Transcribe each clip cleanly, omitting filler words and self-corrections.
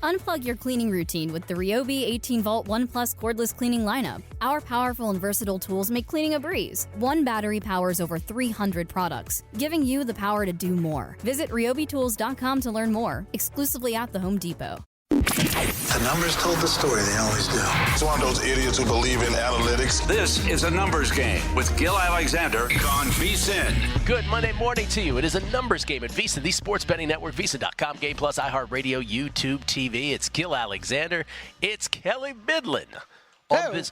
Unplug your cleaning routine with the Ryobi 18-volt 1 Plus cordless cleaning lineup. Our powerful and versatile tools make cleaning a breeze. One battery powers over 300 products, giving you the power to do more. Visit ryobitools.com to learn more, exclusively at the Home Depot. The numbers told the story, they always do. It's one of those idiots who believe in analytics. This is a numbers game with Gill Alexander on VSiN. Good Monday morning to you. It is a numbers game at VSiN, the sports betting network, VSiN.com, Game Plus, iHeartRadio, YouTube TV. It's Gill Alexander. It's Kelley Bydlon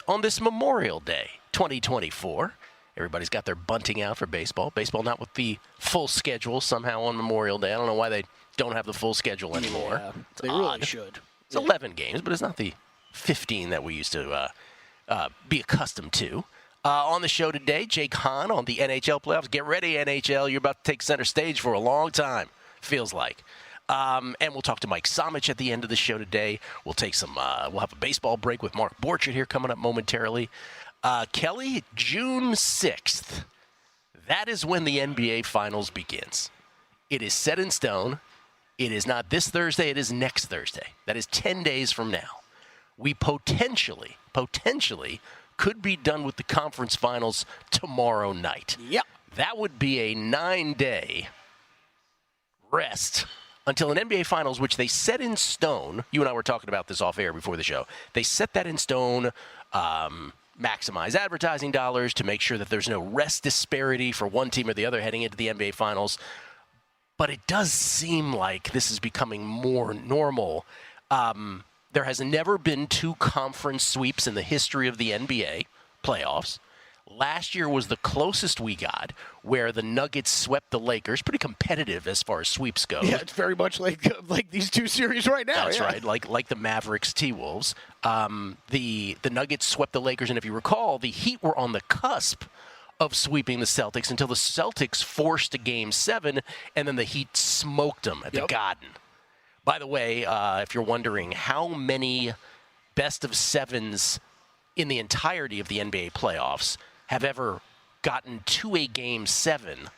on this Memorial Day 2024. Everybody's got their bunting out for baseball. Baseball not with the full schedule somehow on Memorial Day. I don't know why they don't have the full schedule anymore. Yeah, they really should. It's 11 games, but it's not the 15 that we used to be accustomed to. On the show today, Jake Hahn on the NHL playoffs. Get ready, NHL. You're about to take center stage for a long time, feels like. And we'll talk to Mike Somich at the end of the show today. We'll take we'll have a baseball break with Mark Borchert here coming up momentarily. Kelley, June 6th. That is when the NBA Finals begins. It is set in stone. It is not this Thursday, it is next Thursday. That is 10 days from now. We potentially could be done with the conference finals tomorrow night. Yep. That would be a 9-day rest until an NBA Finals, which they set in stone. You and I were talking about this off air before the show. They set that in stone, maximize advertising dollars to make sure that there's no rest disparity for one team or the other heading into the NBA Finals. But it does seem like this is becoming more normal. There has never been two conference sweeps in the history of the NBA playoffs. Last year was the closest we got, where the Nuggets swept the Lakers. Pretty competitive as far as sweeps go. Yeah, it's very much like these two series right now. That's right, like the Mavericks T-Wolves. The Nuggets swept the Lakers, and if you recall, the Heat were on the cusp of sweeping the Celtics until the Celtics forced a Game 7, and then the Heat smoked them at the Garden. By the way, if you're wondering how many best-of-sevens in the entirety of the NBA playoffs have ever gotten to a Game 7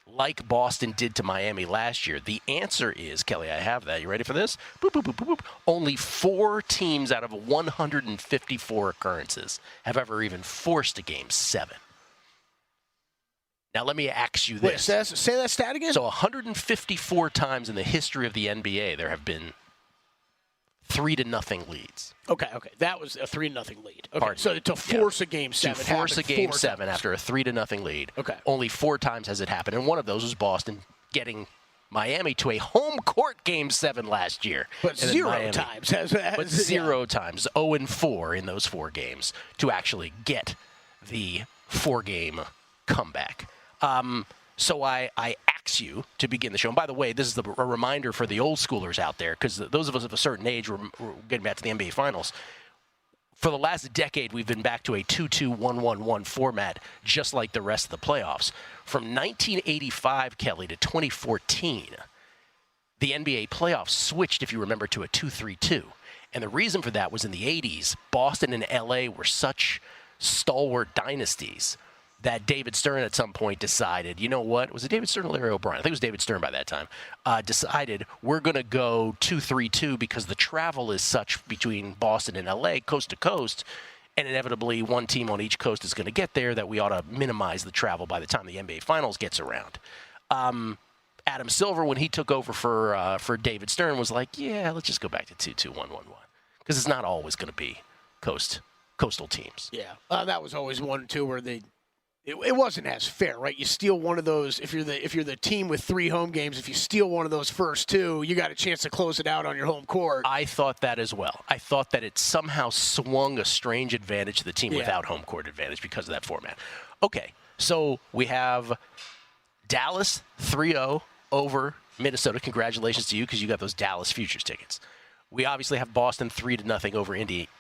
like Boston did to Miami last year, the answer is, Kelley, I have that. You ready for this? Boop, boop, boop, boop, boop. Only 4 teams out of 154 occurrences have ever even forced a Game 7. Now, let me ask you this. Wait, say that stat again? So 154 times in the history of the NBA, there have been 3-0 leads. Okay. That was a 3-0 lead. Okay. So to force a Game 7. To force a Game 7 after a 3-0 lead. Okay. Only 4 times has it happened, and one of those was Boston getting Miami to a home court Game 7 last year. But 0 times has that. But 0 times, 0-4 in those 4 games to actually get the 4-game comeback. So I ask you to begin the show. And by the way, this is a reminder for the old schoolers out there, because those of us of a certain age, we're getting back to the NBA Finals. For the last decade, we've been back to a 2-2-1-1-1 format, just like the rest of the playoffs. From 1985, Kelley, to 2014, the NBA playoffs switched, if you remember, to a 2-3-2. And the reason for that was in the 80s, Boston and LA were such stalwart dynasties that David Stern at some point decided, you know what? Was it David Stern or Larry O'Brien? I think it was David Stern by that time. Decided we're going to go 2-3-2 because the travel is such between Boston and LA, coast to coast, and inevitably one team on each coast is going to get there, that we ought to minimize the travel by the time the NBA Finals gets around. Adam Silver, when he took over for David Stern, was like, yeah, let's just go back to 2-2-1-1-1 because it's not always going to be coastal teams. Yeah, that was always one too where it wasn't as fair, right? You steal one of those if you're the team with 3 home games. If you steal one of those first 2, you got a chance to close it out on your home court. I thought that as well. I thought that it somehow swung a strange advantage to the team without home court advantage because of that format. Okay, so we have Dallas 3-0 over Minnesota. Congratulations to you because you got those Dallas futures tickets. We obviously have Boston 3-0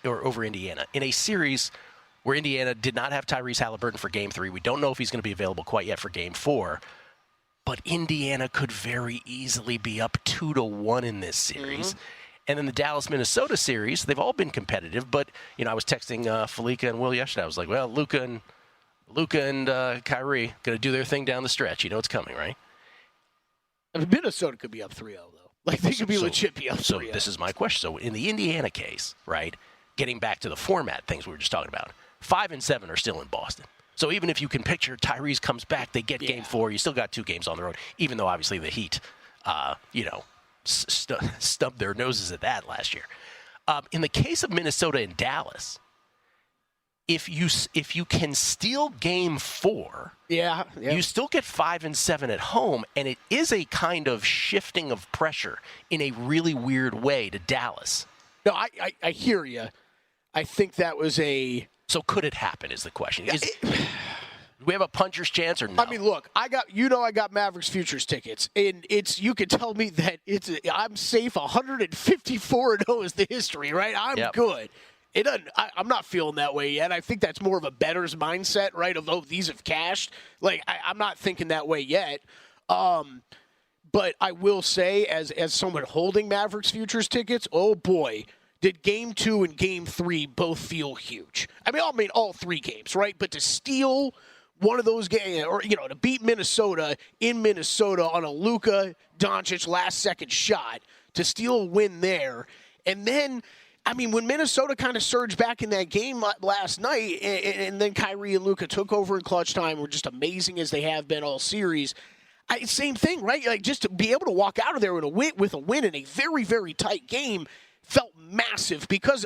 over Indiana in a series where Indiana did not have Tyrese Halliburton for Game 3. We don't know if he's going to be available quite yet for Game 4. But Indiana could very easily be up 2-1 in this series. Mm-hmm. And then the Dallas-Minnesota series, they've all been competitive. But, I was texting Felica and Will yesterday. I was like, well, Luka and Kyrie going to do their thing down the stretch. You know it's coming, right? I mean, Minnesota could be up 3-0, though. Like, they could be legit be up So 3-0. this is my question. So in the Indiana case, right, getting back to the format things we were just talking about, 5 and 7 are still in Boston. So even if you can picture Tyrese comes back, they get Game 4. You still got 2 games on the road, even though obviously the Heat, stubbed their noses at that last year. In the case of Minnesota and Dallas, if you can steal Game 4, you still get 5 and 7 at home, and it is a kind of shifting of pressure in a really weird way to Dallas. No, I hear you. I think that was a... So could it happen is the question. Do we have a puncher's chance or no? I mean, look, I got Mavericks futures tickets, and you could tell me that I'm safe. 154-0 is the history, right? I'm good. It doesn't. I'm not feeling that way yet. I think that's more of a bettor's mindset, right? Of these have cashed. Like I'm not thinking that way yet. But I will say, as someone holding Mavericks futures tickets, oh boy, did Game 2 and Game 3 both feel huge. I mean, all 3 games, right? But to steal one of those games, or to beat Minnesota in Minnesota on a Luka Doncic last-second shot, to steal a win there, and then. I mean, when Minnesota kind of surged back in that game last night, and then Kyrie and Luka took over in clutch time, were just amazing as they have been all series. Same thing, right? Like just to be able to walk out of there with a win in a very, very tight game felt massive because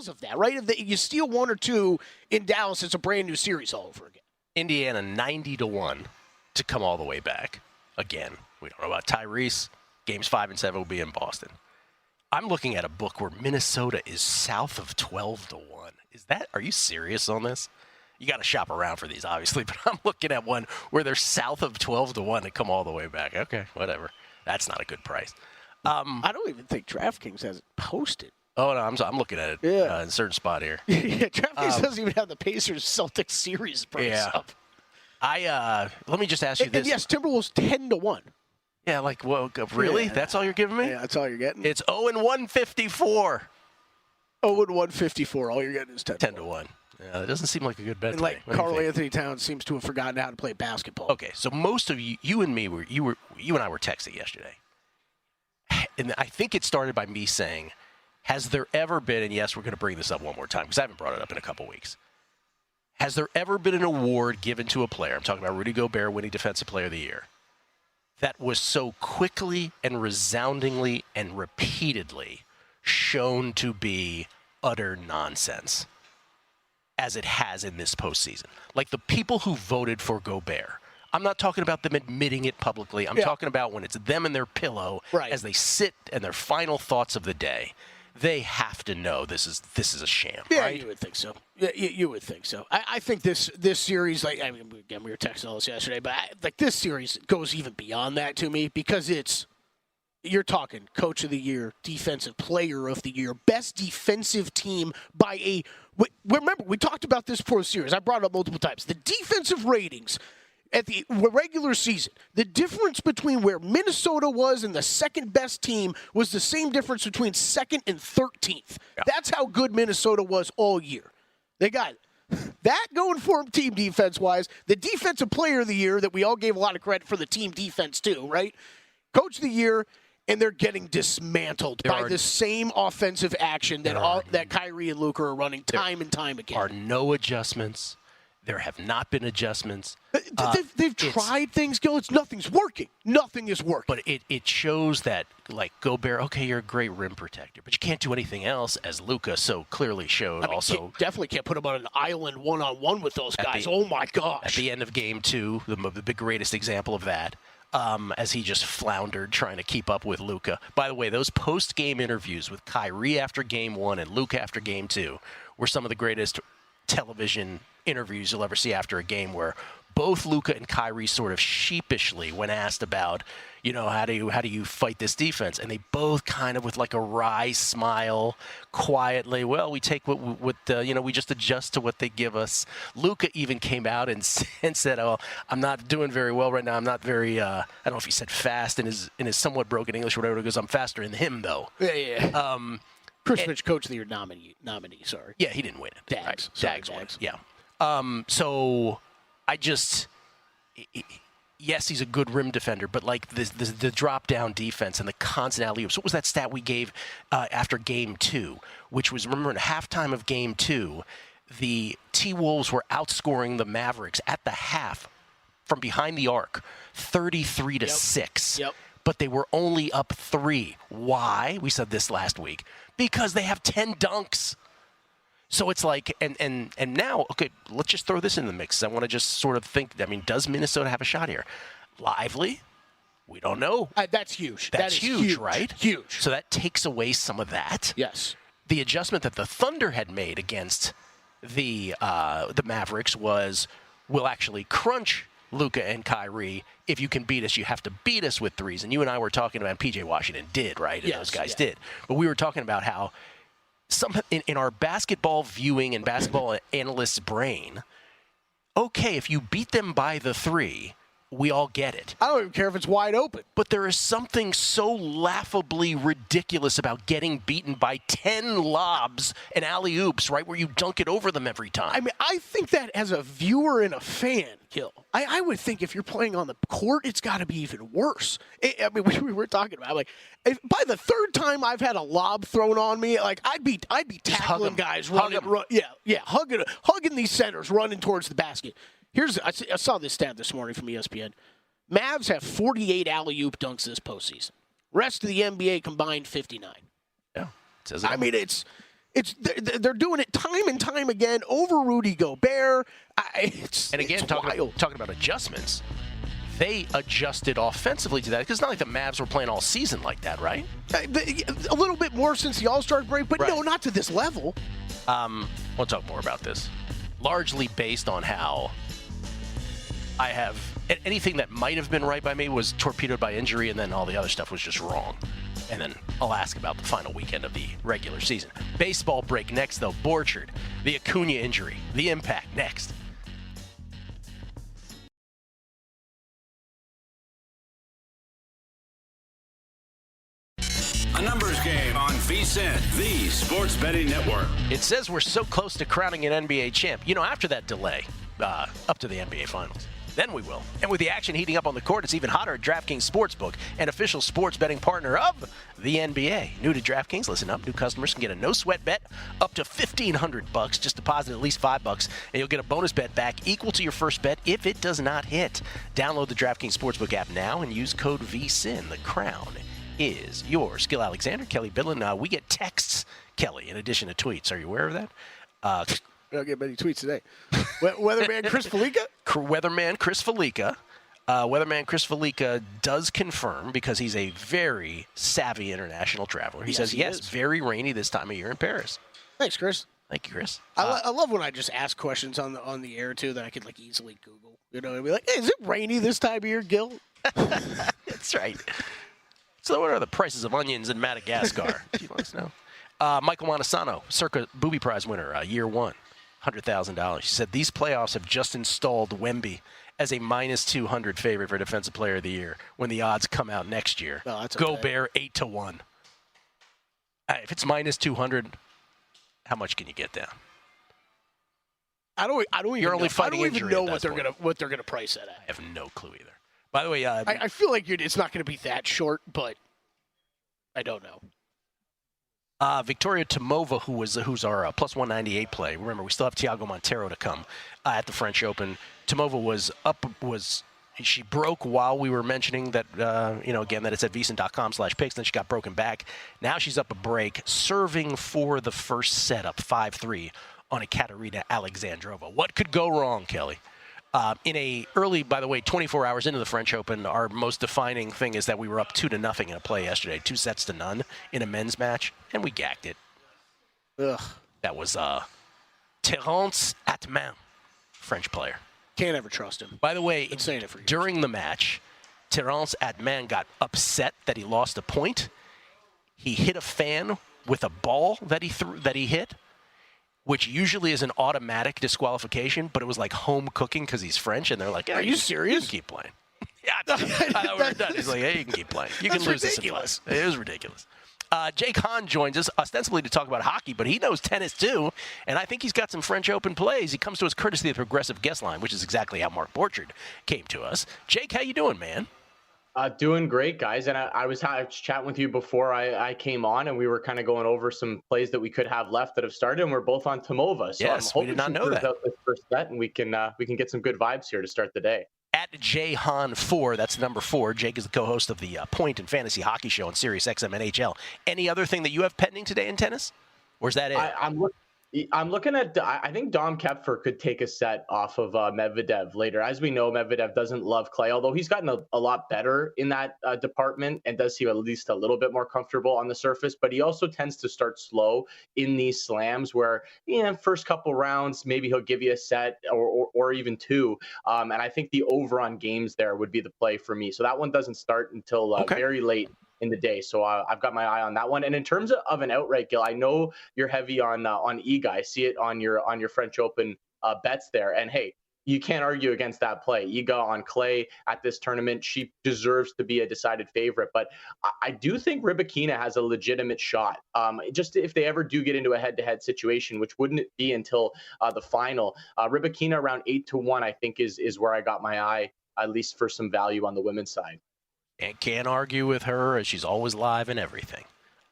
of that, right? If you steal 1 or 2 in Dallas, it's a brand new series all over again. Indiana 90-1 to come all the way back. Again, we don't know about Tyrese. Games 5 and 7 will be in Boston. I'm looking at a book where Minnesota is south of 12-1. Are you serious on this? You got to shop around for these, obviously, but I'm looking at one where they're south of 12-1 to come all the way back. Okay, whatever. That's not a good price. I don't even think DraftKings has it posted. Oh, no, I'm looking at it in a certain spot here. Yeah, DraftKings doesn't even have the Pacers-Celtics series price up. Let me just ask you this. And yes, Timberwolves 10-1. Yeah, like, well, really? Yeah. That's all you're giving me? Yeah, that's all you're getting. It's 0-154. 0-154. All you're getting is 10-1. Yeah, that doesn't seem like a good bet. And like Karl Anthony Towns seems to have forgotten how to play basketball. Okay, so most of you and me you and I were texting yesterday, and I think it started by me saying, "Has there ever been?" And yes, we're going to bring this up one more time because I haven't brought it up in a couple weeks. Has there ever been an award given to a player? I'm talking about Rudy Gobert winning Defensive Player of the Year. That was so quickly and resoundingly and repeatedly shown to be utter nonsense as it has in this postseason. Like the people who voted for Gobert, I'm not talking about them admitting it publicly. I'm talking about when it's them and their pillow as they sit and their final thoughts of the day. They have to know this is a sham, right? You would think so. Yeah, you would think so. I think this series, again, we were texting all this yesterday, but this series goes even beyond that to me because you're talking Coach of the Year, Defensive Player of the Year, best defensive team by remember, we talked about this before the series. I brought it up multiple times. The defensive ratings at the regular season, the difference between where Minnesota was and the second best team was the same difference between second and 13th. Yeah. That's how good Minnesota was all year. They got that going for them team defense-wise. The Defensive Player of the Year that we all gave a lot of credit for the team defense too, right? Coach of the Year, and they're getting dismantled by the same offensive action that Kyrie and Luka are running time and time again. There are no adjustments. There have not been adjustments. They've tried things, Gill. Nothing's working. Nothing is working. But it shows that, like, Gobert, okay, you're a great rim protector, but you can't do anything else, as Luka so clearly showed. Definitely can't put him on an island one-on-one with those guys. Oh, my gosh. At the end of Game 2, the greatest example of that, as he just floundered trying to keep up with Luka. By the way, those post-game interviews with Kyrie after Game 1 and Luka after Game 2 were some of the greatest television interviews you'll ever see after a game, where both Luka and Kyrie sort of sheepishly, when asked about, how do you fight this defense, and they both kind of with like a wry smile, quietly, well, we take what we just adjust to what they give us. Luka even came out and said, "Oh, I'm not doing very well right now. I'm not very I don't know if he said fast in his somewhat broken English or whatever. He goes, I'm faster than him though." Yeah. Chris Mitch, Coach of the Year nominee. Sorry. Yeah, he didn't win it. Dags. Right? Dags won. Yeah. So I just yes, he's a good rim defender, but like the drop-down defense and the constant alley-oops. What was that stat we gave after Game 2, which was, remember, in halftime of Game 2, the T-Wolves were outscoring the Mavericks at the half from behind the arc, 33-6. Yep. But they were only up 3. Why? We said this last week. Because they have 10 dunks. So it's like, and now, okay, let's just throw this in the mix. I want to just sort of think, I mean, does Minnesota have a shot here? Lively? We don't know. That's huge. That's huge, right? Huge. So that takes away some of that. Yes. The adjustment that the Thunder had made against the Mavericks was, we'll actually crunch Luka and Kyrie. If you can beat us, you have to beat us with threes. And you and I were talking about, P.J. Washington did, right? And those guys did. But we were talking about how in our basketball viewing and basketball analyst's brain, okay, if you beat them by the 3, we all get it. I don't even care if it's wide open. But there is something so laughably ridiculous about getting beaten by 10 lobs and alley-oops, right, where you dunk it over them every time. I mean, I think that as a viewer and a fan, Gill, I would think if you're playing on the court, it's got to be even worse. I mean, we were talking about, like, by the third time I've had a lob thrown on me, like, I'd be tackling guys, running, hugging these centers, running towards the basket. I saw this stat this morning from ESPN. Mavs have 48 alley-oop dunks this postseason. Rest of the NBA combined 59. Yeah. I mean, they're doing it time and time again over Rudy Gobert. And again, talking about adjustments, they adjusted offensively to that because it's not like the Mavs were playing all season like that, right? A little bit more since the All-Star break, but no, not to this level. We'll talk more about this. Largely based on how I have anything that might have been right by me was torpedoed by injury, and then all the other stuff was just wrong. And then I'll ask about the final weekend of the regular season. Baseball break next, though. Borchard, the Acuna injury, the impact next. A numbers game on VSiN, the sports betting network. It says we're so close to crowning an NBA champ. You know, after that delay, up to the NBA Finals. Then we will. And with the action heating up on the court, it's even hotter at DraftKings Sportsbook, an official sports betting partner of the NBA. New to DraftKings, listen up. New customers can get a no-sweat bet up to $1,500. Just deposit at least $5, and you'll get a bonus bet back equal to your first bet if it does not hit. Download the DraftKings Sportsbook app now and use code VSiN. The crown is yours. Gill Alexander, Kelley Bydlon. We get texts, Kelley, in addition to tweets. Are you aware of that? We don't get many tweets today. Weatherman Chris Felica? Weatherman Chris Felica. Weatherman Chris Felica does confirm, because he's a very savvy international traveler. He says, yes, very rainy this time of year in Paris. Thanks, Chris. Thank you, Chris. I love when I just ask questions on the air, too, that I could like easily Google. You know, and be like, hey, is it rainy this time of year, Gill? That's right. So what are the prices of onions in Madagascar? She wants to know. Michael Montesano, circa Booby Prize winner, year one. $100,000. She said these playoffs have just installed Wemby as a -200 favorite for Defensive Player of the Year when the odds come out next year. Oh, that's Gobert 8-1. If it's -200, how much can you get down? I don't You're only fighting injury. I don't even know what they're gonna price it at. I have no clue either. By the way, I feel like it's not going to be that short, but I don't know. Victoria Tomova, who's our plus 198 play. Remember, we still have Thiago Monteiro to come at the French Open. Tomova she broke while we were mentioning that, again, that it's at VSiN.com/picks. Then she got broken back. Now she's up a break, serving for the first set up 5-3 on a Katerina Alexandrova. What could go wrong, Kelley? In a early, by the way, 24 hours into the French Open, our most defining thing is that we were up 2-0 in a play yesterday, 2-0 in a men's match, and we gagged it. Ugh. That was Terence Atman, French player. Can't ever trust him. By the way, during the match, Terence Atman got upset that he lost a point. He hit a fan with a ball that he hit, which usually is an automatic disqualification, but it was like home cooking because he's French, and they're like, "Are you serious? You can keep playing." Yeah, I thought we were done. He's like, "Hey, you can keep playing. You can lose this in class." It was ridiculous. Jake Hahn joins us ostensibly to talk about hockey, but he knows tennis too, and I think he's got some French Open plays. He comes to us courtesy of the Progressive Guest Line, which is exactly how Mark Borchard came to us. Jake, how you doing, man? Doing great, guys. And I was chatting with you before I came on, and we were kind of going over some plays that we could have left that have started, and we're both on Tomova. So yes, I'm hoping we did not know that. Out this first set, and we can get some good vibes here to start the day. At JHahn4, that's number 4. Jake is the co-host of the Point and Fantasy Hockey Show on Sirius XM NHL. Any other thing that you have pending today in tennis? Or is that it? I'm looking at, I think Dom Kepfer could take a set off of Medvedev later. As we know, Medvedev doesn't love clay, although he's gotten a lot better in that department and does seem at least a little bit more comfortable on the surface. But he also tends to start slow in these slams where, first couple rounds, maybe he'll give you a set or even two. And I think the over on games there would be the play for me. So that one doesn't start until very late in the day. So I've got my eye on that one. And in terms of an outright, Gill, I know you're heavy on Iga. I see it on your French Open bets there. And hey, you can't argue against that play. Iga on clay at this tournament, she deserves to be a decided favorite. But I do think Rybakina has a legitimate shot. Just if they ever do get into a head-to-head situation, which wouldn't be until the final. Rybakina around 8-1, I think is where I got my eye, at least for some value on the women's side. And can't argue with her, as she's always live and everything.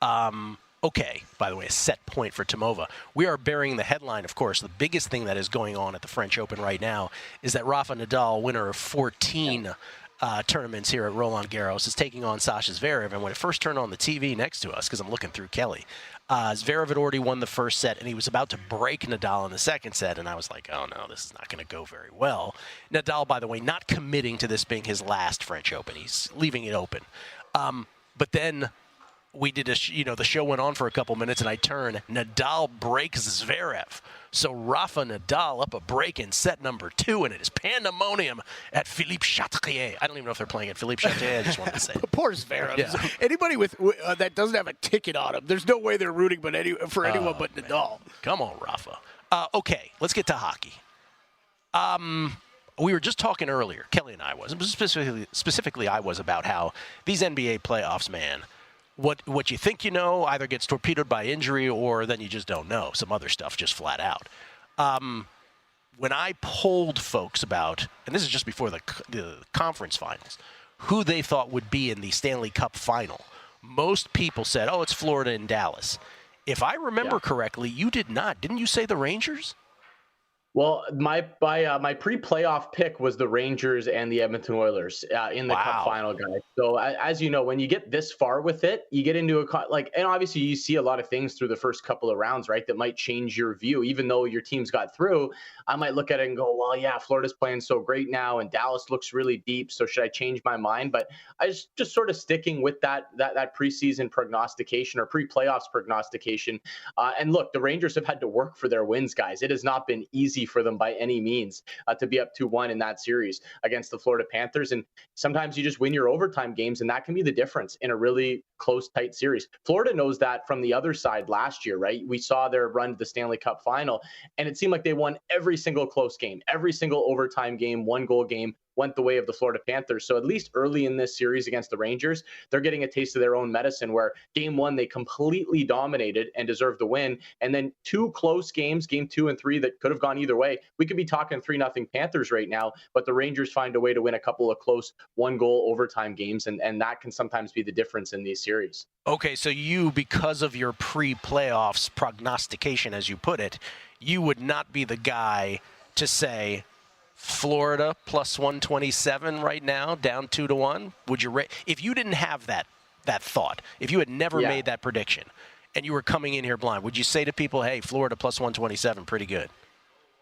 Okay, by the way, a set point for Tomova. We are burying the headline, of course. The biggest thing that is going on at the French Open right now is that Rafa Nadal, winner of 14 tournaments here at Roland Garros, is taking on Sasha Zverev. And when it first turned on the TV next to us, because I'm looking through Kelley, Zverev had already won the first set, and he was about to break Nadal in the second set, and I was like, oh, no, this is not going to go very well. Nadal, by the way, not committing to this being his last French Open. He's leaving it open. But then we did the show went on for a couple minutes, and I turn, Nadal breaks Zverev. So Rafa Nadal up a break in set number 2, and it is pandemonium at Philippe Chatrier. I don't even know if they're playing at Philippe Chatrier. I just wanted to say it. Poor Zverev. Yeah. Anybody with that doesn't have a ticket on him, there's no way they're rooting for anyone but Nadal. Come on, Rafa. Okay, let's get to hockey. We were just talking earlier, Kelley and I was, specifically I was, about how these NBA playoffs, man, what you think you know either gets torpedoed by injury or then you just don't know. Some other stuff just flat out. When I polled folks about, and this is just before the conference finals, who they thought would be in the Stanley Cup final, most people said, oh, it's Florida and Dallas. If I remember correctly, you did not. Didn't you say the Rangers? Well, my pre-playoff pick was the Rangers and the Edmonton Oilers in the Cup final, guys. So as you know, when you get this far with it, you get into and obviously you see a lot of things through the first couple of rounds, right, that might change your view. Even though your team's got through, I might look at it and go, well, yeah, Florida's playing so great now, and Dallas looks really deep. So should I change my mind? But I just sort of sticking with that preseason prognostication or pre-playoffs prognostication. And look, the Rangers have had to work for their wins, guys. It has not been easy for them by any means to be up 2-1 in that series against the Florida Panthers. And sometimes you just win your overtime games, and that can be the difference in a really close, tight series. Florida knows that from the other side last year, right? We saw their run to the Stanley Cup final, and it seemed like they won every single close game, every single overtime game, 1-goal game went the way of the Florida Panthers. So at least early in this series against the Rangers, they're getting a taste of their own medicine, where game 1, they completely dominated and deserved the win. And then 2 close games, game 2 and 3, that could have gone either way. We could be talking 3-0 Panthers right now, but the Rangers find a way to win a couple of close 1-goal overtime games. And that can sometimes be the difference in these series. Okay, so you, because of your pre-playoffs prognostication, as you put it, you would not be the guy to say Florida plus 127 right now, down 2-1. Would you if you didn't have that thought, if you had never made that prediction and you were coming in here blind, would you say to people, hey, Florida plus 127, pretty good?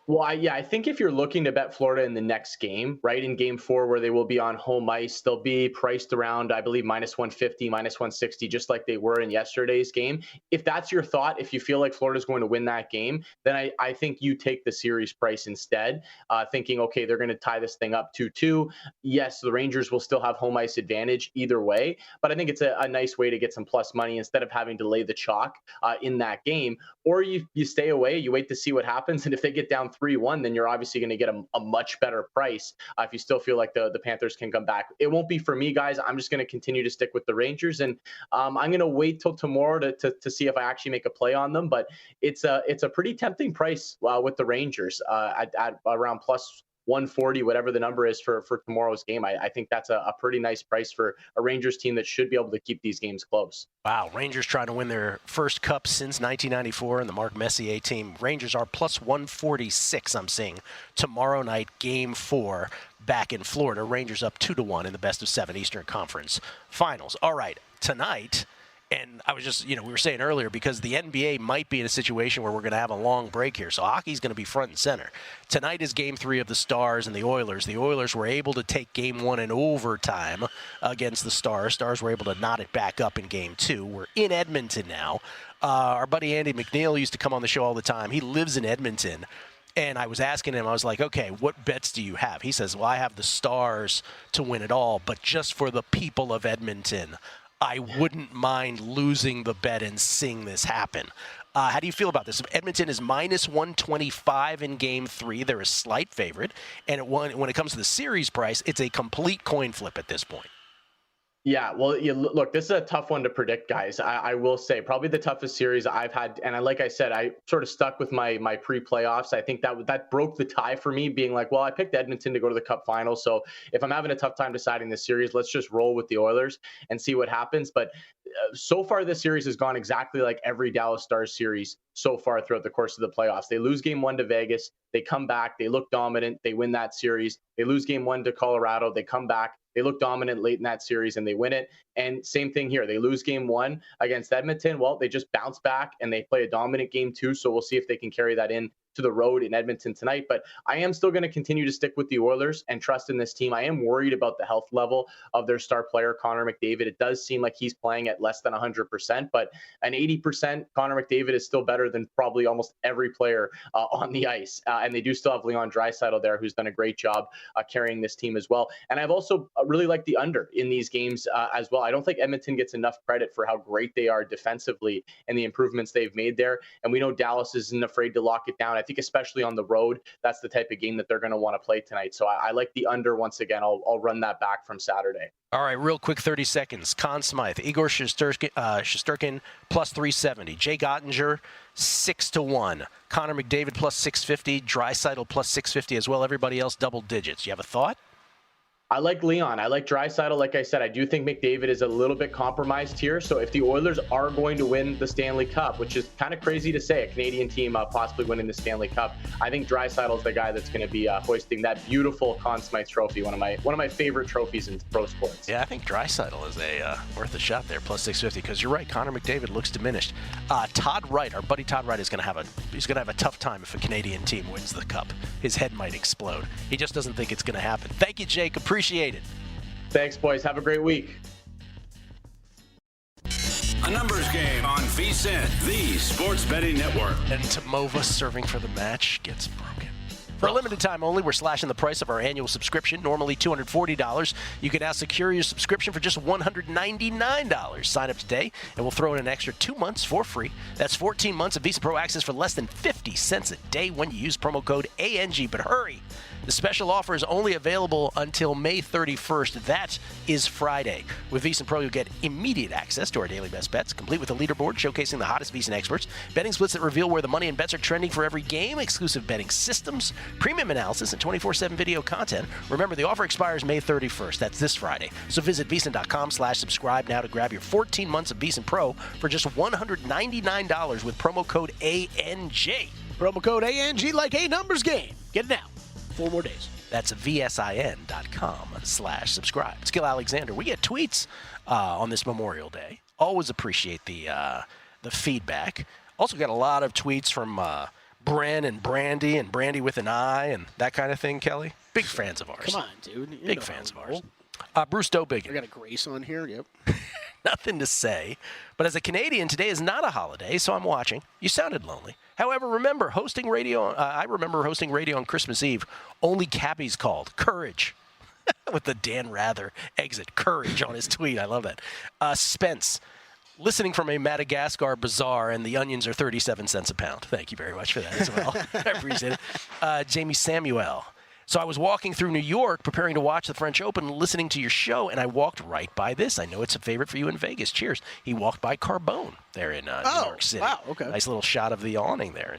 Well, I think if you're looking to bet Florida in the next game, right, in game 4, where they will be on home ice, they'll be priced around, I believe, minus 150, minus 160, just like they were in yesterday's game. If that's your thought, if you feel like Florida's going to win that game, then I think you take the series price instead, thinking, okay, they're going to tie this thing up 2-2. Yes, the Rangers will still have home ice advantage either way, but I think it's a nice way to get some plus money instead of having to lay the chalk in that game. Or you stay away, you wait to see what happens, and if they get down 3-1, then you're obviously going to get a much better price if you still feel like the Panthers can come back. It won't be for me, guys. I'm just going to continue to stick with the Rangers, and I'm going to wait till tomorrow to see if I actually make a play on them. But it's a pretty tempting price with the Rangers at around plus 140, whatever the number is for tomorrow's game. I think that's a pretty nice price for a Rangers team that should be able to keep these games close. Wow, Rangers trying to win their first cup since 1994 and the Mark Messier team. Rangers are plus 146, I'm seeing, tomorrow night, game 4 back in Florida. Rangers up 2-1 in the best of 7 Eastern Conference Finals. All right, tonight, and I was just, we were saying earlier, because the NBA might be in a situation where we're going to have a long break here, so hockey's going to be front and center. Tonight is Game 3 of the Stars and the Oilers. The Oilers were able to take Game 1 in overtime against the Stars. Stars were able to knot it back up in Game 2. We're in Edmonton now. Our buddy Andy McNeil used to come on the show all the time. He lives in Edmonton. And I was asking him, I was like, okay, what bets do you have? He says, well, I have the Stars to win it all, but just for the people of Edmonton, I wouldn't mind losing the bet and seeing this happen. How do you feel about this? Edmonton is minus 125 in Game 3. They're a slight favorite. And when it comes to the series price, it's a complete coin flip at this point. Yeah, well, look, this is a tough one to predict, guys. I will say probably the toughest series I've had. And like I said, I sort of stuck with my pre-playoffs. I think that broke the tie for me, being like, well, I picked Edmonton to go to the Cup final. So if I'm having a tough time deciding this series, let's just roll with the Oilers and see what happens. But so far, this series has gone exactly like every Dallas Stars series so far throughout the course of the playoffs. They lose Game 1 to Vegas. They come back. They look dominant. They win that series. They lose Game 1 to Colorado. They come back. They look dominant late in that series and they win it. And same thing here. They lose Game 1 against Edmonton. Well, they just bounce back and they play a dominant Game 2. So we'll see if they can carry that in to the road in Edmonton tonight. But I am still going to continue to stick with the Oilers and trust in this team. I am worried about the health level of their star player, Connor McDavid. It does seem like he's playing at less than 100%, but an 80% Connor McDavid is still better than probably almost every player on the ice. And they do still have Leon Draisaitl there, who's done a great job carrying this team as well. And I've also really liked the under in these games as well. I don't think Edmonton gets enough credit for how great they are defensively and the improvements they've made there. And we know Dallas isn't afraid to lock it down. I think especially on the road, that's the type of game that they're going to want to play tonight. So I like the under once again. I'll run that back from Saturday. All right, real quick, 30 seconds. Conn Smythe, Igor Shesterkin plus 370. Jay Gottinger, 6-1. Connor McDavid plus 650. Draisaitl plus 650 as well. Everybody else double digits. You have a thought? I like Leon. I like Draisaitl. Like I said, I do think McDavid is a little bit compromised here. So if the Oilers are going to win the Stanley Cup, which is kind of crazy to say, a Canadian team possibly winning the Stanley Cup, I think Draisaitl is the guy that's going to be hoisting that beautiful Conn Smythe trophy, one of my favorite trophies in pro sports. Yeah, I think Draisaitl is worth a shot there, plus 650. Because you're right, Connor McDavid looks diminished. Todd Wright, our buddy Todd Wright, is going to have a tough time if a Canadian team wins the Cup. His head might explode. He just doesn't think it's going to happen. Thank you, Jake. Appreciate it. Thanks, boys. Have a great week. A numbers game on VSiN, the sports betting network. And Tomova serving for the match gets broken. For a limited time only, we're slashing the price of our annual subscription, normally $240. You can now secure your subscription for just $199. Sign up today, and we'll throw in an extra 2 months for free. That's 14 months of Visa Pro access for less than 50 cents a day when you use promo code ANG. But hurry! The special offer is only available until May 31st. That is Friday. With VSiN Pro, you'll get immediate access to our daily best bets, complete with a leaderboard showcasing the hottest VSiN experts, betting splits that reveal where the money and bets are trending for every game, exclusive betting systems, premium analysis, and 24/7 video content. Remember, the offer expires May 31st. That's this Friday. So visit VSiN.com/subscribe now to grab your 14 months of VSiN Pro for just $199 with promo code ANG. Promo code ANG like a numbers game. Get it now. 4 more days. That's VSIN.com/subscribe. It's Gill Alexander. We get tweets on this Memorial Day. Always appreciate the feedback. Also got a lot of tweets from Bren and Brandy with an I and that kind of thing, Kelley. Big fans of ours. Come on, dude. Big fans of ours. Bruce Dobig. I got a Grace on here. Yep. Nothing to say. But as a Canadian, today is not a holiday, so I'm watching. You sounded lonely. However, I remember hosting radio on Christmas Eve. Only cabbies called. Courage. With the Dan Rather exit. Courage on his tweet. I love that. Spence. listening from a Madagascar bazaar, and the onions are 37 cents a pound. Thank you very much for that as well. I appreciate it. Jamie Samuel. So I was walking through New York preparing to watch the French Open, listening to your show, and I walked right by this. I know it's a favorite for you in Vegas. Cheers. He walked by Carbone there in New York City. Wow, okay. Nice little shot of the awning there.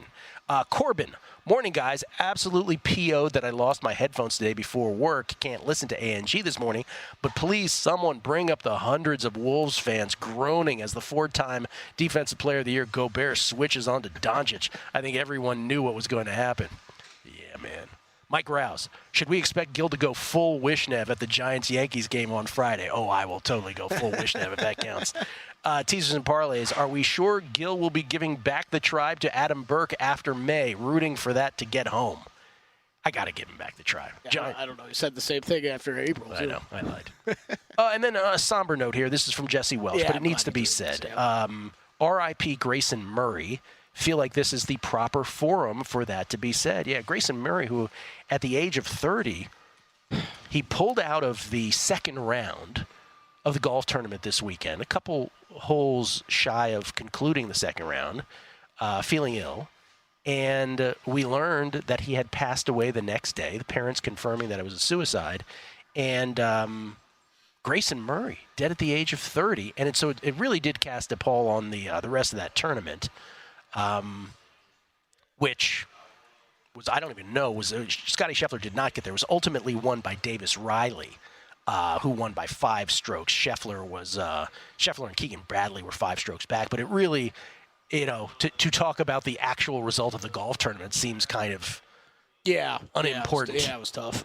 And Corbin, morning, guys. Absolutely PO'd that I lost my headphones today before work. Can't listen to ANG this morning, but please, someone bring up the hundreds of Wolves fans groaning as the 4-time Defensive Player of the Year Gobert switches on to Doncic. I think everyone knew what was going to happen. Yeah, man. Mike Rouse, should we expect Gill to go full Wishnev at the Giants-Yankees game on Friday? Oh, I will totally go full Wishnev if that counts. Teasers and parlays, are we sure Gill will be giving back the tribe to Adam Burke after May, rooting for that to get home? I got to give him back the tribe. Yeah, I don't know. He said the same thing after April. I know. I lied. And then a somber note here. This is from Jesse Welch, but it needs to be said. R.I.P. Grayson Murray. Feel like this is the proper forum for that to be said. Yeah, Grayson Murray, who at the age of 30, he pulled out of the second round of the golf tournament this weekend, a couple holes shy of concluding the second round, feeling ill. And we learned that he had passed away the next day, the parents confirming that it was a suicide. And Grayson Murray, dead at the age of 30. And it really did cast a pall on the rest of that tournament. Which was, I don't even know, Scottie Scheffler did not get there. It was ultimately won by Davis Riley, who won by 5 strokes. Scheffler and Keegan Bradley were 5 strokes back. But it really, to talk about the actual result of the golf tournament seems kind of unimportant. Yeah, it was tough.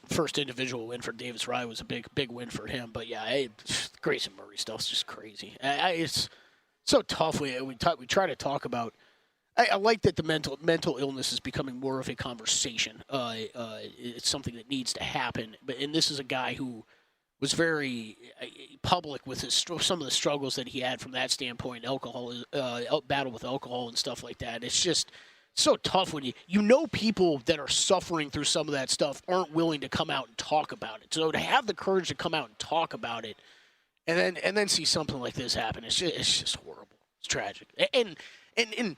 First individual win for Davis Riley was a big win for him. But Grayson Murray stuff's just crazy. It's so tough. We try to talk about. I like that the mental illness is becoming more of a conversation. It's something that needs to happen. And this is a guy who was very public with some of the struggles that he had from that standpoint, battle with alcohol and stuff like that. It's just so tough when you know people that are suffering through some of that stuff aren't willing to come out and talk about it. So to have the courage to come out and talk about it, and then see something like this happen, it's just horrible. It's tragic. And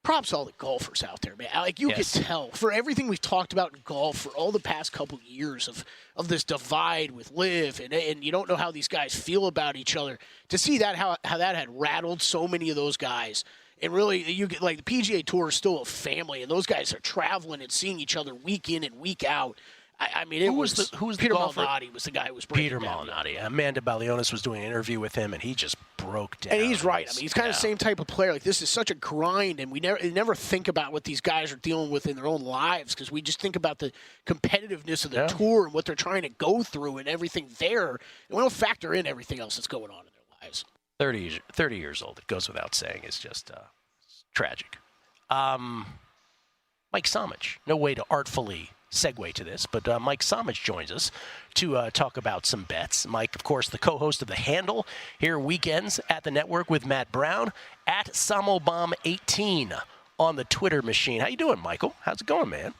props to all the golfers out there, man. Like, you could tell, for everything we've talked about in golf for all the past couple of years of this divide with LIV, and you don't know how these guys feel about each other, to see that how that had rattled so many of those guys. And really, you get, like, the PGA Tour is still a family, and those guys are traveling and seeing each other week in and week out. Who was the Peter golfer? Malnati was the guy who was breaking Peter down. Malnati. Amanda Balionis was doing an interview with him, and he just broke down. And he's right. He's kind of the same type of player. Like, this is such a grind, and we never think about what these guys are dealing with in their own lives, because we just think about the competitiveness of the tour and what they're trying to go through and everything there, and we don't factor in everything else that's going on in their lives. 30 years old, it goes without saying. It's just tragic. Mike Somich, no way to artfully segue to this, but Mike Somich joins us to talk about some bets. Mike, of course, the co-host of The Handle here weekends at the network with Matt Brown at Samobomb18 on the Twitter machine. How you doing, Michael? How's it going, man?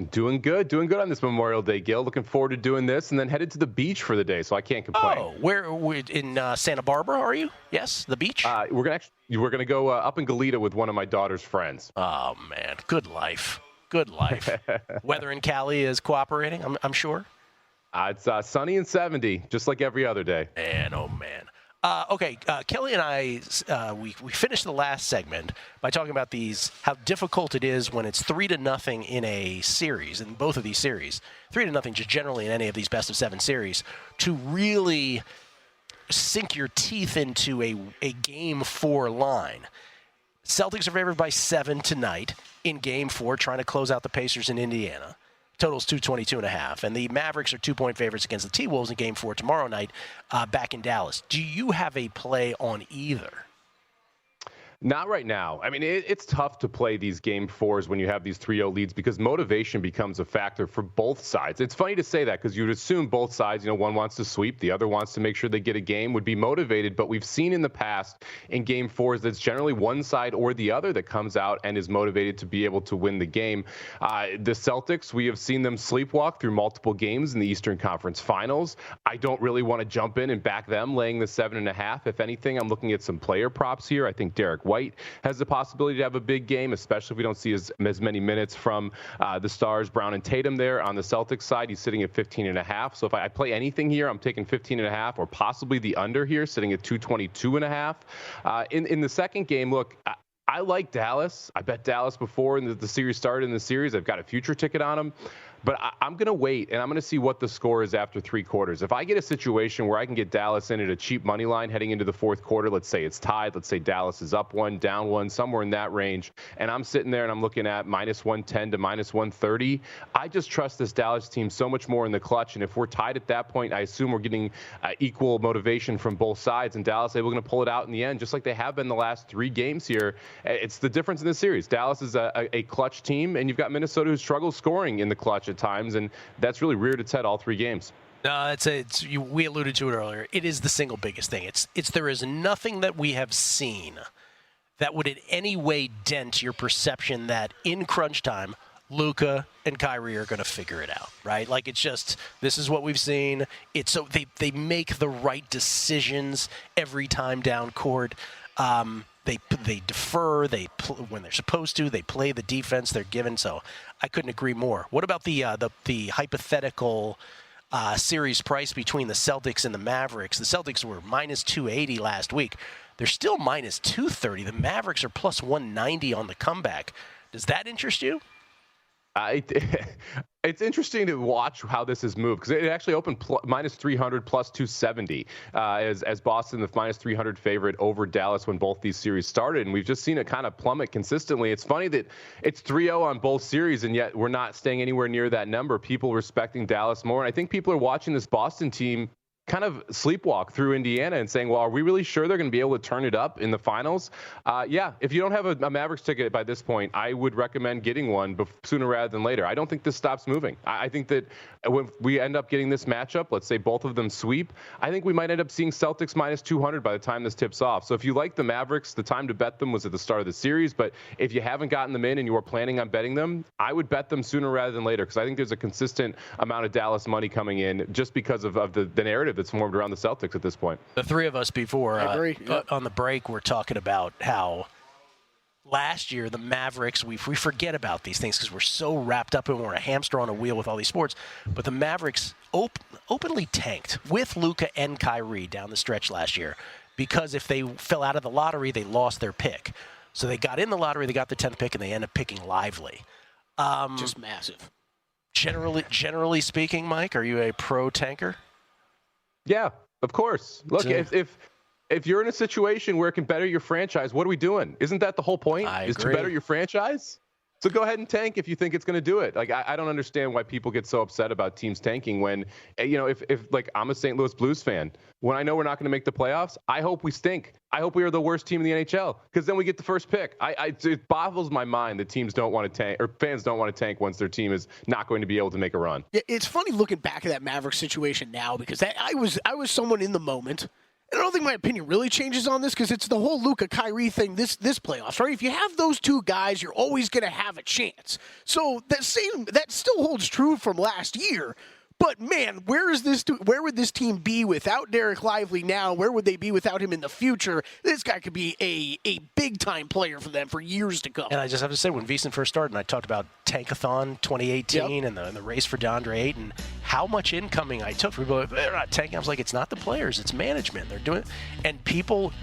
Doing good on this Memorial Day, Gill. Looking forward to doing this, and then headed to the beach for the day, so I can't complain. Oh, where in Santa Barbara are you? Yes, the beach. We're gonna go up in Goleta with one of my daughter's friends. Oh man, good life. Good life. Weather in Cali is cooperating, I'm sure. It's sunny and 70, just like every other day. Man, oh man. Okay, Kelley and I, we finished the last segment by talking about how difficult it is when it's 3-0 in a series, in both of these series, 3-0 just generally in any of these best-of-7 series, to really sink your teeth into a Game 4 line. Celtics are favored by 7 tonight in Game 4, trying to close out the Pacers in Indiana. Total's 222.5, and the Mavericks are 2-point favorites against the T-Wolves in Game 4 tomorrow night back in Dallas. Do you have a play on either? Not right now. I mean, it's tough to play these game fours when you have these 3-0 leads because motivation becomes a factor for both sides. It's funny to say that because you'd assume both sides, one wants to sweep, the other wants to make sure they get a game, would be motivated. But we've seen in the past in game fours that it's generally one side or the other that comes out and is motivated to be able to win the game. The Celtics, we have seen them sleepwalk through multiple games in the Eastern Conference Finals. I don't really want to jump in and back them laying the 7.5. If anything, I'm looking at some player props here. I think Derek White has the possibility to have a big game, especially if we don't see as many minutes from the stars, Brown and Tatum there on the Celtics side. He's sitting at 15.5. So if I play anything here, I'm taking 15.5 or possibly the under here, sitting at 222.5. In the second game, look, I like Dallas. I bet Dallas before the series started in the series. I've got a future ticket on them. But I'm going to wait, and I'm going to see what the score is after 3 quarters. If I get a situation where I can get Dallas in at a cheap money line heading into the fourth quarter, let's say it's tied, let's say Dallas is up 1, down 1, somewhere in that range, and I'm sitting there and I'm looking at -110 to -130, I just trust this Dallas team so much more in the clutch. And if we're tied at that point, I assume we're getting equal motivation from both sides, and Dallas able to pull it out in the end, just like they have been the last 3 games here. It's the difference in the series. Dallas is a clutch team, and you've got Minnesota who struggles scoring in the clutch at times, and that's really reared its head all 3 games. No, we alluded to it earlier. It is the single biggest thing. There is nothing that we have seen that would in any way dent your perception that in crunch time, Luka and Kyrie are going to figure it out, right? Like, it's just, this is what we've seen. It's so they make the right decisions every time down court. They defer. When they're supposed to. They play the defense they're given. So I couldn't agree more. What about the hypothetical series price between the Celtics and the Mavericks? The Celtics were -280 last week. They're still -230. The Mavericks are +190 on the comeback. Does that interest you? It's interesting to watch how this has moved because it actually opened -300 +270 as Boston the -300 favorite over Dallas when both these series started, and we've just seen it kind of plummet consistently. It's funny that it's 3-0 on both series, and yet we're not staying anywhere near that number. People respecting Dallas more, and I think people are watching this Boston team kind of sleepwalk through Indiana and saying, well, are we really sure they're going to be able to turn it up in the finals? Yeah, if you don't have a Mavericks ticket by this point, I would recommend getting one sooner rather than later. I don't think this stops moving. I think that when we end up getting this matchup, let's say both of them sweep, I think we might end up seeing Celtics -200 by the time this tips off. So if you like the Mavericks, the time to bet them was at the start of the series, but if you haven't gotten them in and you are planning on betting them, I would bet them sooner rather than later because I think there's a consistent amount of Dallas money coming in just because of the narrative that's formed around the Celtics at this point. The 3 of us before on the break were talking about how last year the Mavericks, we forget about these things because we're so wrapped up and we're a hamster on a wheel with all these sports, but the Mavericks openly tanked with Luka and Kyrie down the stretch last year because if they fell out of the lottery, they lost their pick. So they got in the lottery, they got the 10th pick, and they ended up picking Lively. Just massive. Generally speaking, Mike, are you a pro tanker? Yeah, of course. Look, if you're in a situation where it can better your franchise, what are we doing? Isn't that the whole point? Is to better your franchise? So go ahead and tank if you think it's going to do it. Like, I don't understand why people get so upset about teams tanking when, if like I'm a St. Louis Blues fan, when I know we're not going to make the playoffs, I hope we stink. I hope we are the worst team in the NHL because then we get the first pick. It boggles my mind that teams don't want to tank or fans don't want to tank once their team is not going to be able to make a run. It's funny looking back at that Mavericks situation now because I was someone in the moment. And I don't think my opinion really changes on this because it's the whole Luka Kyrie thing this playoffs, right? If you have those 2 guys, you're always going to have a chance. So that still holds true from last year. But, man, where would this team be without Derek Lively now? Where would they be without him in the future? This guy could be a big-time player for them for years to come. And I just have to say, when VSiN first started, and I talked about Tankathon 2018 and the race for DeAndre Ayton, how much incoming I took. People, they're not tanking. I was like, it's not the players, it's management. They're doing it. And people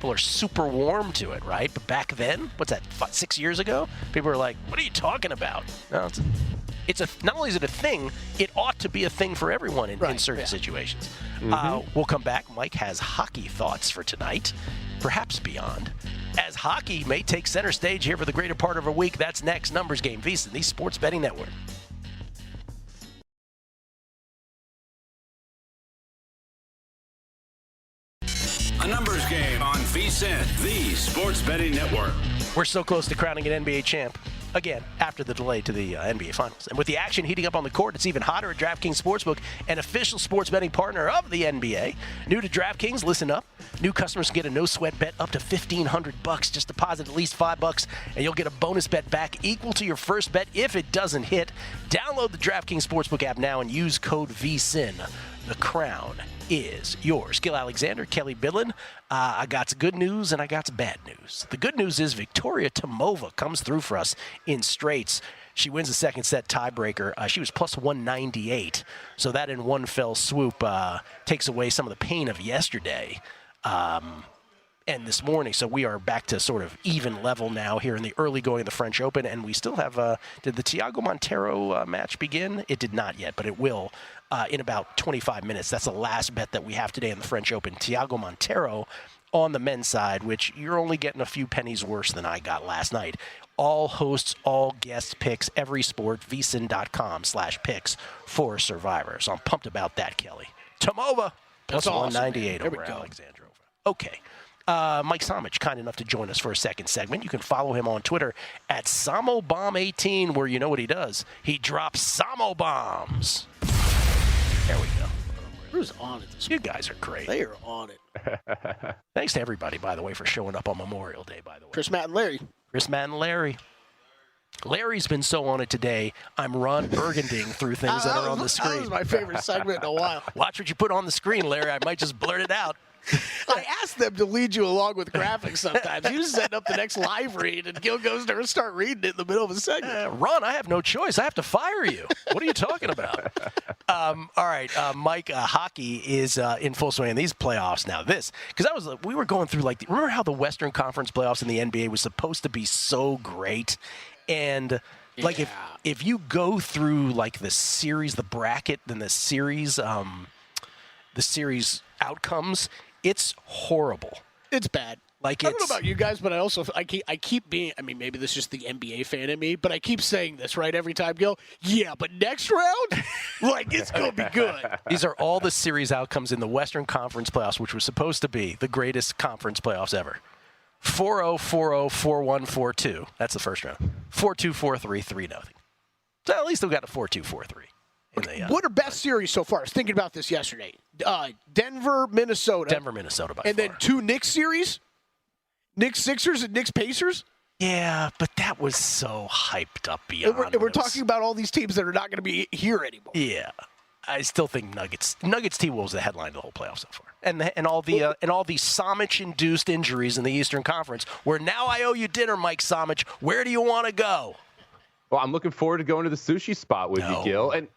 are super warm to it, right? But back then, what's that, 6 years ago? People were like, what are you talking about? No, not only is it a thing, it ought to be a thing for everyone in certain situations. We'll come back. Mike has hockey thoughts for tonight, perhaps beyond, as hockey may take center stage here for the greater part of a week. That's next. Numbers Game, VSiN, the Sports Betting Network. A numbers game on VSiN. VSiN, the Sports Betting Network. We're so close to crowning an NBA champ. Again, after the delay to the NBA Finals. And with the action heating up on the court, it's even hotter at DraftKings Sportsbook, an official sports betting partner of the NBA. New to DraftKings, listen up. New customers can get a no-sweat bet up to $1,500. Just deposit at least $5, and you'll get a bonus bet back equal to your first bet if it doesn't hit. Download the DraftKings Sportsbook app now and use code VSiN. The crown is yours. Gill Alexander, Kelley, Bydlon. I got good news and I got bad news. The good news is Victoria Tomova comes through for us in straights. She wins the second set tiebreaker. She was plus 198. So that in one fell swoop takes away some of the pain of yesterday and this morning. So we are back to sort of even level now here in the early going of the French Open. And we still have, did the Thiago Monteiro match begin? It did not yet, but it will. In about 25 minutes. That's the last bet that we have today in the French Open. Thiago Monteiro on the men's side, which you're only getting a few pennies worse than I got last night. All hosts, all guest picks, every sport, vsin.com/picks for Survivor. So I'm pumped about that, Kelley. Tomova, plus awesome, 198 over Alexandrova. Okay. Mike Somich, kind enough to join us for a second segment. You can follow him on Twitter at SamoBomb18, where you know what he does. He drops Samo bombs. There we go. Who's on it this You guys are great. They are on it. Thanks to everybody, by the way, for showing up on Memorial Day, by the way. Chris, Matt, and Larry. Chris, Matt, and Larry. Larry's been so on it today, I'm Ron Burgunding through things that are on the screen. That was my favorite segment in a while. Watch what you put on the screen, Larry. I might just blurt it out. I asked them to lead you along with graphics sometimes. You set up the next live read, and Gill goes there and start reading it in the middle of a segment. Ron, I have no choice. I have to fire you. What are you talking about? All right, Mike, hockey is in full swing in these playoffs now. Because we were going through, remember how the Western Conference playoffs in the NBA was supposed to be so great? And if you go through the series, the bracket, then the series outcomes, it's horrible. It's bad. I don't know about you guys, but I keep being, maybe this is just the NBA fan in me, but I keep saying this, right, every time, Gil. Yeah, but next round, it's going to be good. These are all the series outcomes in the Western Conference playoffs, which was supposed to be the greatest conference playoffs ever. 4-0, 4-0, 4-1, 4-2. That's the first round. 4-2, 4-3, 3-0. So at least they've got a 4-2, 4-3. What are best series so far? I was thinking about this yesterday. Denver, Minnesota. Denver, Minnesota by and far. Then two Knicks series? Knicks Sixers and Knicks Pacers? Yeah, but that was so hyped up beyond. And we're talking about all these teams that are not going to be here anymore. Yeah. I still think Nuggets T-Wolves the headline of the whole playoffs so far. And all the Somich-induced injuries in the Eastern Conference, where now I owe you dinner, Mike Somich. Where do you want to go? Well, I'm looking forward to going to the sushi spot with you, Gill. And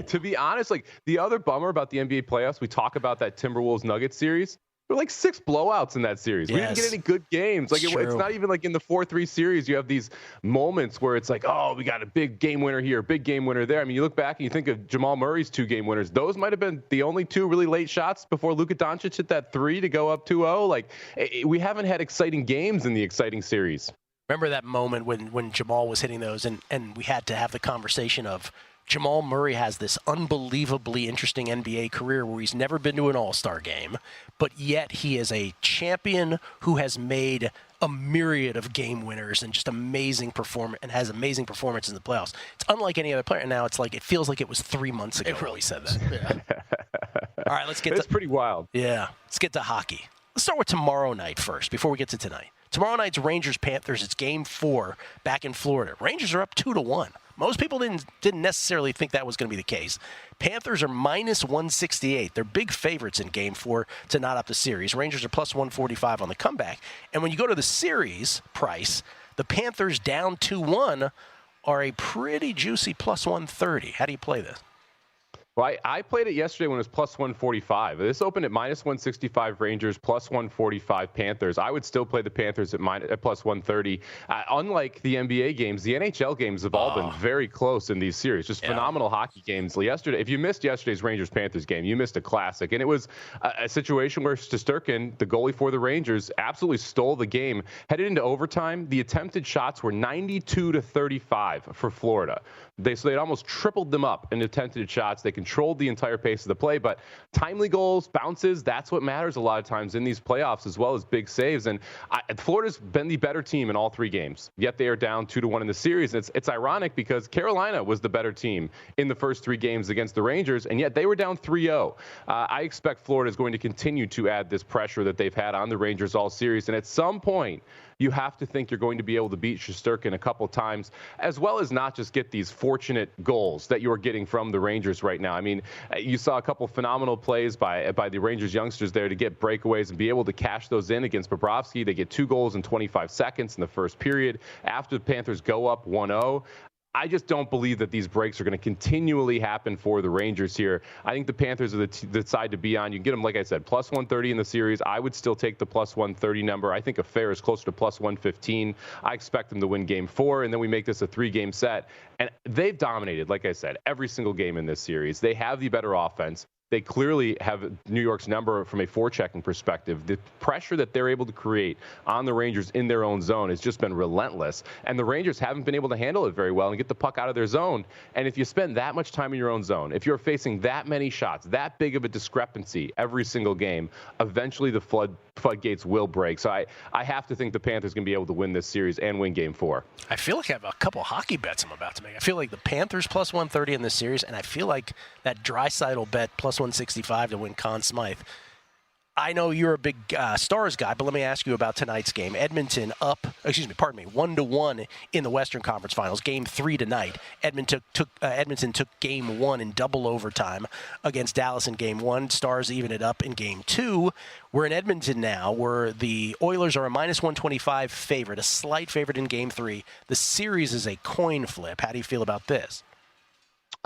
to be honest, the other bummer about the NBA playoffs, we talk about that Timberwolves-Nuggets series. There were 6 blowouts in that series. Yes. We didn't get any good games. It's not even in the 4-3 series. You have these moments where it's we got a big game winner here, big game winner there. You look back and you think of Jamal Murray's 2 game winners. Those might have been the only 2 really late shots before Luka Doncic hit that 3 to go up 2-0. We haven't had exciting games in the exciting series. Remember that moment when Jamal was hitting those and we had to have the conversation of Jamal Murray has this unbelievably interesting NBA career where he's never been to an all-star game, but yet he is a champion who has made a myriad of game winners and just amazing has amazing performance in the playoffs. It's unlike any other player. And now it feels like it was 3 months ago when we said that. Yeah. All right, It's pretty wild. Yeah, let's get to hockey. Let's start with tomorrow night first before we get to tonight. Tomorrow night's Rangers-Panthers. It's Game 4 back in Florida. Rangers are up 2-1. Most people didn't necessarily think that was going to be the case. Panthers are minus 168. They're big favorites in Game 4 to knot up the series. Rangers are plus 145 on the comeback. And when you go to the series price, the Panthers down 2-1 are a pretty juicy plus 130. How do you play this? Well, I played it yesterday when it was plus 145. This opened at minus 165 Rangers, plus 145 Panthers. I would still play the Panthers at plus 130. Unlike the NBA games, the NHL games have all been very close in these series. Just phenomenal hockey games. Yesterday, if you missed yesterday's Rangers-Panthers game, you missed a classic. And it was a situation where Shesterkin, the goalie for the Rangers, absolutely stole the game. Headed into overtime, the attempted shots were 92-35 for Florida. So they'd almost tripled them up in attempted shots. They controlled the entire pace of the play. But timely goals, bounces, that's what matters a lot of times in these playoffs, as well as big saves. And Florida's been the better team in all 3 games, yet they are down 2-1 in the series. And it's ironic because Carolina was the better team in the first 3 games against the Rangers, and yet they were down 3-0. I expect Florida is going to continue to add this pressure that they've had on the Rangers all series. And at some point, you have to think you're going to be able to beat Shesterkin a couple times, as well as not just get these fortunate goals that you're getting from the Rangers right now. I mean, you saw a couple phenomenal plays by the Rangers youngsters there to get breakaways and be able to cash those in against Bobrovsky. They get 2 goals in 25 seconds in the first period after the Panthers go up 1-0. I just don't believe that these breaks are going to continually happen for the Rangers here. I think the Panthers are the side to be on. You can get them, like I said, plus 130 in the series. I would still take the plus 130 number. I think a fair is closer to plus 115. I expect them to win game 4, and then we make this a 3-game set. And they've dominated, like I said, every single game in this series. They have the better offense. They clearly have New York's number from a forechecking perspective. The pressure that they're able to create on the Rangers in their own zone has just been relentless. And the Rangers haven't been able to handle it very well and get the puck out of their zone. And if you spend that much time in your own zone, if you're facing that many shots, that big of a discrepancy every single game, eventually the floodgates will break. So I have to think the Panthers can be able to win this series and win game 4. I feel like I have a couple hockey bets I'm about to make. I feel like the Panthers plus 130 in this series, and I feel like that Draisaitl bet plus 165 to win Conn Smythe. I know you're a big Stars guy, but let me ask you about tonight's game. Edmonton 1-1 in the Western Conference Finals. Game 3 tonight. Edmonton took game 1 in double overtime against Dallas in game 1. Stars even it up in game 2. We're in Edmonton now, where the Oilers are a minus 125 favorite, a slight favorite in game 3. The series is a coin flip. How do you feel about this?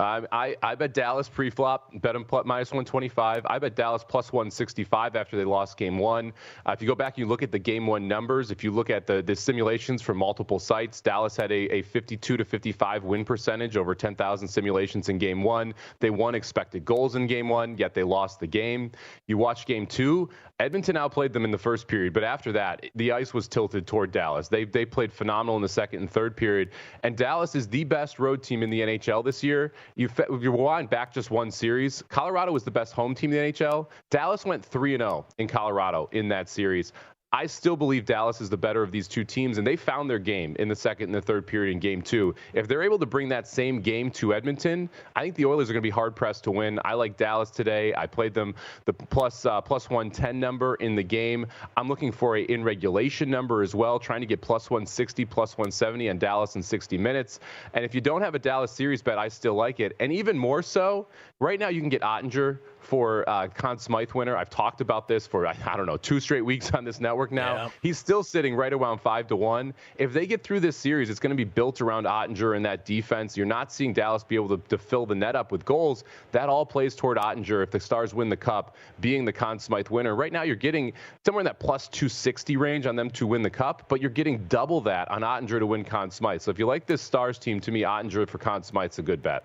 I bet Dallas pre-flop, bet them minus 125. I bet Dallas plus 165 after they lost game 1. If you go back and you look at the game 1 numbers, if you look at the simulations from multiple sites, Dallas had a 52-55 win percentage over 10,000 simulations in game 1. They won expected goals in game 1, yet they lost the game. You watch game 2, Edmonton outplayed them in the first period, but after that, the ice was tilted toward Dallas. They played phenomenal in the second and third period, and Dallas is the best road team in the NHL this year. You rewind back just one series. Colorado was the best home team in the NHL. Dallas went 3-0 in Colorado in that series. I still believe Dallas is the better of these two teams, and they found their game in the second and the third period in game 2. If they're able to bring that same game to Edmonton, I think the Oilers are going to be hard-pressed to win. I like Dallas today. I played them the plus 110 number in the game. I'm looking for a in-regulation number as well, trying to get plus 160, plus 170 on Dallas in 60 minutes. And if you don't have a Dallas series bet, I still like it. And even more so, right now you can get Ottinger for Conn Smythe winner. I've talked about this for, 2 straight weeks on this network now. Yeah. He's still sitting right around 5-1. If they get through this series, it's going to be built around Ottinger and that defense. You're not seeing Dallas be able to fill the net up with goals. That all plays toward Ottinger if the Stars win the Cup, being the Conn Smythe winner. Right now, you're getting somewhere in that plus 260 range on them to win the Cup, but you're getting double that on Ottinger to win Conn Smythe. So if you like this Stars team, to me, Ottinger for Conn Smythe's a good bet.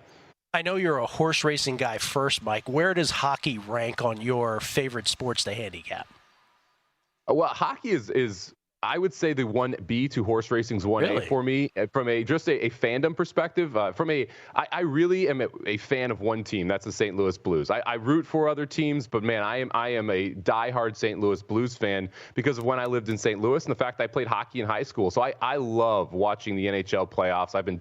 I know you're a horse racing guy first, Mike. Where does hockey rank on your favorite sports to handicap? Well, hockey is I would say the 1B to horse racing's 1A really? For me. From a fandom perspective, I really am a fan of one team. That's the St. Louis Blues. I root for other teams, but man, I am a diehard St. Louis Blues fan because of when I lived in St. Louis and the fact I played hockey in high school. So I love watching the NHL playoffs. I've been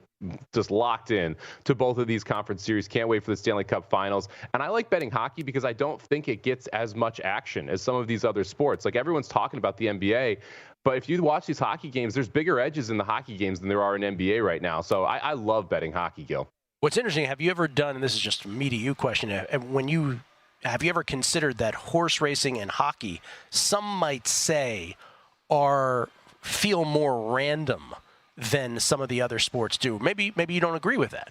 just locked in to both of these conference series. Can't wait for the Stanley Cup finals. And I like betting hockey because I don't think it gets as much action as some of these other sports. Like everyone's talking about the NBA, but if you watch these hockey games, there's bigger edges in the hockey games than there are in NBA right now. So I love betting hockey, Gill. What's interesting, have you ever done, and this is just a me to you question, have you ever considered that horse racing and hockey, some might say, feel more random than some of the other sports do? Maybe you don't agree with that.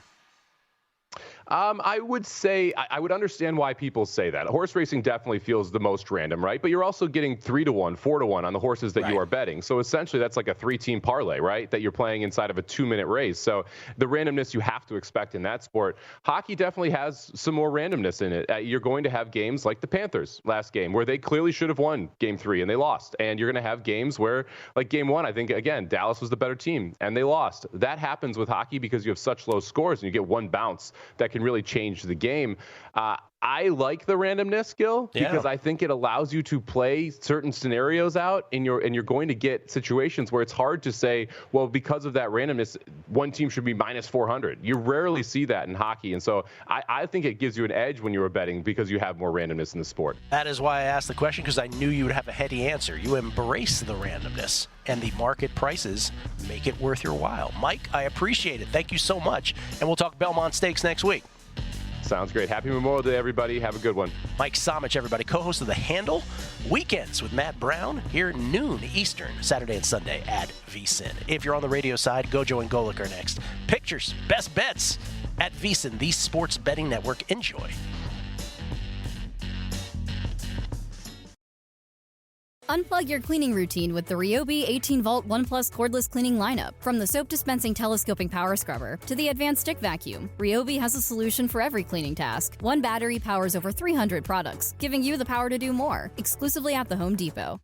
I would say I would understand why people say that. Horse racing definitely feels the most random, right? But you're also getting 3-1, 4-1 on the horses that you are betting. So essentially, that's like a 3-team parlay, right? That you're playing inside of a 2-minute race. So the randomness you have to expect in that sport. Hockey definitely has some more randomness in it. You're going to have games like the Panthers last game where they clearly should have won game 3 and they lost. And you're going to have games where, like game 1, I think, again, Dallas was the better team and they lost. That happens with hockey because you have such low scores and you get one bounce that can can really change the game. I like the randomness, Gill, because I think it allows you to play certain scenarios out, and you're going to get situations where it's hard to say, well, because of that randomness, one team should be minus 400. You rarely see that in hockey, and so I think it gives you an edge when you were betting because you have more randomness in the sport. That is why I asked the question, because I knew you would have a heady answer. You embrace the randomness, and the market prices make it worth your while. Mike, I appreciate it. Thank you so much, and we'll talk Belmont Stakes next week. Sounds great. Happy Memorial Day, everybody. Have a good one. Mike Somich, everybody, co-host of The Handle. Weekends with Matt Brown here at noon Eastern, Saturday and Sunday at VSiN. If you're on the radio side, Gojo and Golic are next. Pictures, best bets at VSiN, the sports betting network. Enjoy. Unplug your cleaning routine with the Ryobi 18-volt 1 Plus cordless cleaning lineup. From the soap-dispensing telescoping power scrubber to the advanced stick vacuum, Ryobi has a solution for every cleaning task. One battery powers over 300 products, giving you the power to do more. Exclusively at the Home Depot.